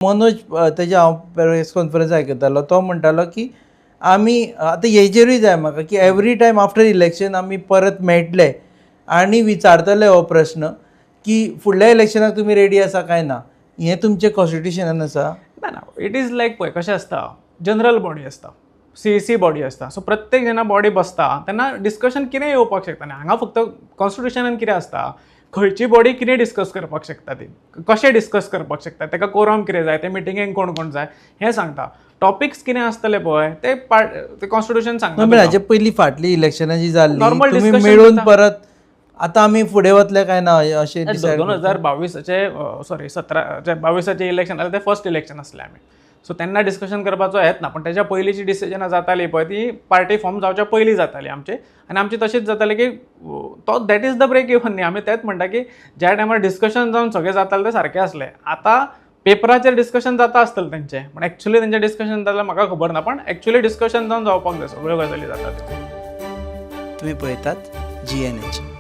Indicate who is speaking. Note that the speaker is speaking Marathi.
Speaker 1: मनोज तेजे हांव प्रेस कॉन्फरन्स आयकतालो तो म्हणटालो की आमी आतां हेजेरूय जाय म्हाका की एवरी टायम आफ्टर इलेक्शन आमी परत मेळटले आनी विचारतले हो प्रश्न की फुडल्या इलेक्शनाक तुमी रेडी आसा काय ना. हें तुमचें कॉन्स्टिट्युशनान आसा?
Speaker 2: ना ना, इट इज लायक पळय कशें आसता, जनरल बॉडी आसता, CEC बॉडी आसता. सो प्रत्येक जेन्ना बॉडी बसता तेन्ना डिस्कशन कितें येवपाक शकता न्ही. हांगा फक्त कॉन्स्टिट्युशनान कितें आसता, खंयची बॉडी कितें डिस्कस करपाक शकता, ती कशें डिस्कस करपाक शकता, ताका कोरम कितें जाय, ते मिटिंगेक कोण कोण जाय हें सांगता. टॉपिक्स कितें आसतले पळय ते कॉन्स्टिट्युशन सांगता.
Speaker 1: हाजे पयलीं फाटली इलेक्शनां जी जाल्ली
Speaker 2: Normal
Speaker 1: तुमी
Speaker 2: discussion
Speaker 1: मेळून
Speaker 2: जाता.
Speaker 1: परत आतां आमी फुडें वतले काय ना अशें डिसायड
Speaker 2: 2022चे इलेक्शन जालें, तें फर्स्ट इलेक्शन आसलें आमी. सो तेन्ना डिस्कशन करपाचो येत ना, पण तेच्या पयलींची डिसिजनां जाताली पळय ती पार्टी फॉर्म जावच्या पयलीं जाताली आमची. आनी आमची तशीच जाताली की तो that is the break even न्ही. आमी तेच म्हणटा की ज्या टायमार डिस्कशन जावन सगळें जातालें तें सारकें आसलें. आतां पेपराचेर डिस्कशन जाता आसतलें तेंचें, पण एक्चुअली तेंचें डिस्कशन जाल्यार म्हाका खबर ना, पण एक्चुअली डिस्कशन जावन जावपाक जाय, सगळ्यो गजाली जातात.
Speaker 3: तुम्ही पळयतात GNH.